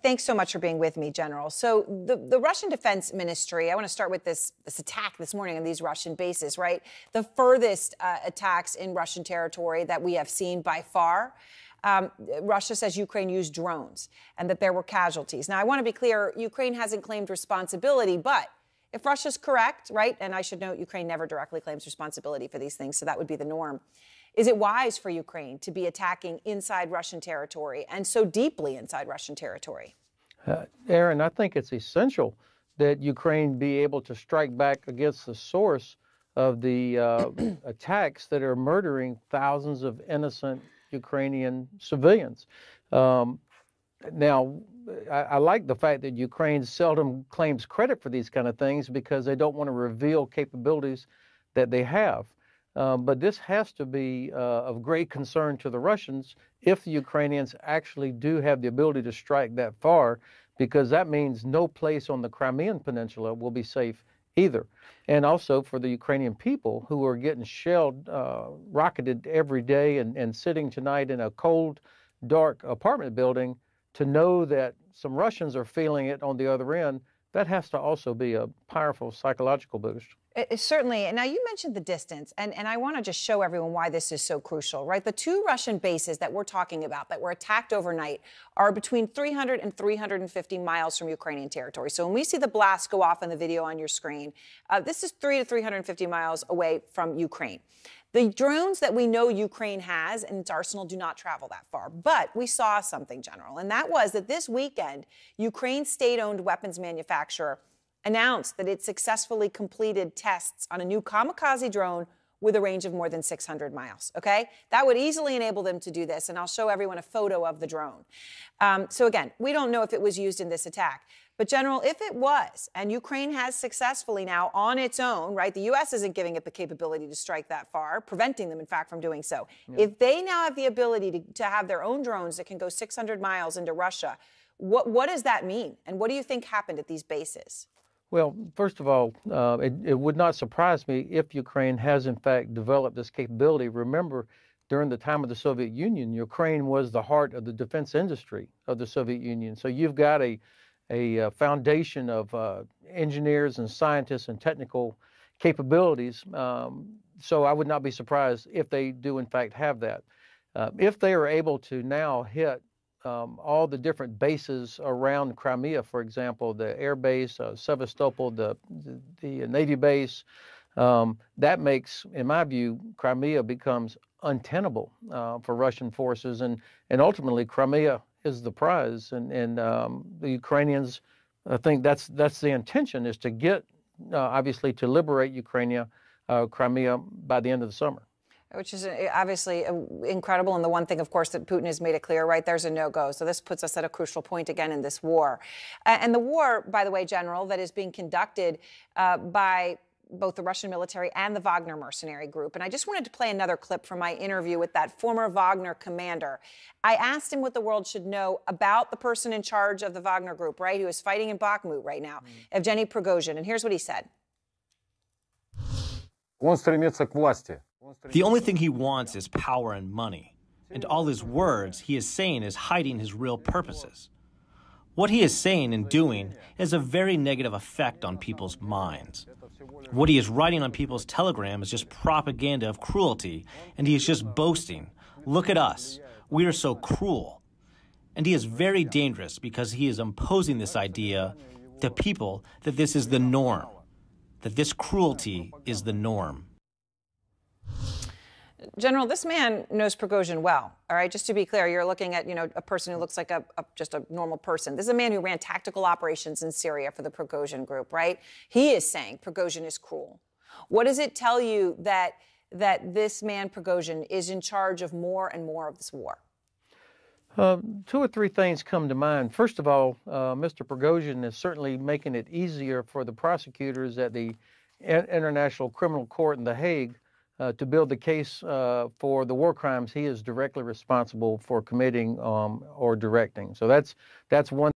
Thanks so much for being with me, General. So the Russian Defense Ministry, I want to start with this attack this morning on these Russian bases, right? The furthest attacks in Russian territory that we have seen by far. Russia says Ukraine used drones and that there were casualties. Now, I want to be clear, Ukraine hasn't claimed responsibility, but if Russia's correct, right, and I should note Ukraine never directly claims responsibility for these things, so that would be the norm. Is it wise for Ukraine to be attacking inside Russian territory and so deeply inside Russian territory? Aaron, I think it's essential that Ukraine be able to strike back against the source of the attacks that are murdering thousands of innocent Ukrainian civilians. Now, I like the fact that Ukraine seldom claims credit for these kind of things because they don't want to reveal capabilities that they have. But this has to be of great concern to the Russians if the Ukrainians actually do have the ability to strike that far, because that means no place on the Crimean Peninsula will be safe either. And also for the Ukrainian people who are getting shelled, rocketed every day and sitting tonight in a cold, dark apartment building, to know that some Russians are feeling it on the other end, that has to also be a powerful psychological boost. Certainly. And now you mentioned the distance, and I want to just show everyone why this is so crucial, right? The two Russian bases that we're talking about that were attacked overnight are between 300 and 350 miles from Ukrainian territory. So when we see the blast go off in the video on your screen, this is 300 to 350 miles away from Ukraine. The drones that we know Ukraine has in its arsenal do not travel that far. But we saw something, General, and that was that this weekend, Ukraine's state-owned weapons manufacturer announced that it successfully completed tests on a new kamikaze drone with a range of more than 600 miles, okay? That would easily enable them to do this, and I'll show everyone a photo of the drone. So again, we don't know if it was used in this attack. But General, if it was, and Ukraine has successfully now on its own, right, the U.S. isn't giving it the capability to strike that far, preventing them, in fact, from doing so. Yeah. If they now have the ability to have their own drones that can go 600 miles into Russia, what does that mean? And what do you think happened at these bases? Well, first of all, it would not surprise me if Ukraine has, in fact, developed this capability. Remember, during the time of the Soviet Union, Ukraine was the heart of the defense industry of the Soviet Union. So you've got a foundation of engineers and scientists and technical capabilities. So I would not be surprised if they do, in fact, have that. If they are able to now hit all the different bases around Crimea, for example, the air base, Sevastopol, the Navy base, that makes, in my view, Crimea becomes untenable for Russian forces, and ultimately Crimea is the prize, and the Ukrainians, I think that's the intention, is to get, obviously, to liberate Crimea by the end of the summer. Which is obviously incredible. And the one thing, of course, that Putin has made it clear, right, there's a no-go. So this puts us at a crucial point again in this war. And the war, by the way, General, that is being conducted by both the Russian military and the Wagner mercenary group. And I just wanted to play another clip from my interview with that former Wagner commander. I asked him what the world should know about the person in charge of the Wagner group, right, who is fighting in Bakhmut right now, Evgeny Prigozhin. And here's what he said. The only thing he wants is power and money. And all his words he is saying is hiding his real purposes. What he is saying and doing has a very negative effect on people's minds. What he is writing on people's telegram is just propaganda of cruelty, and he is just boasting. Look at us. We are so cruel. And he is very dangerous because he is imposing this idea to people that this is the norm, that this cruelty is the norm. General, this man knows Prigozhin well, all right? Just to be clear, you're looking at, a person who looks like just a normal person. This is a man who ran tactical operations in Syria for the Prigozhin group, right? He is saying Prigozhin is cruel. What does it tell you that this man, Prigozhin, is in charge of more and more of this war? Two or three things come to mind. First of all, Mr. Prigozhin is certainly making it easier for the prosecutors at the International Criminal Court in The Hague to build the case for the war crimes he is directly responsible for committing or directing. So that's one.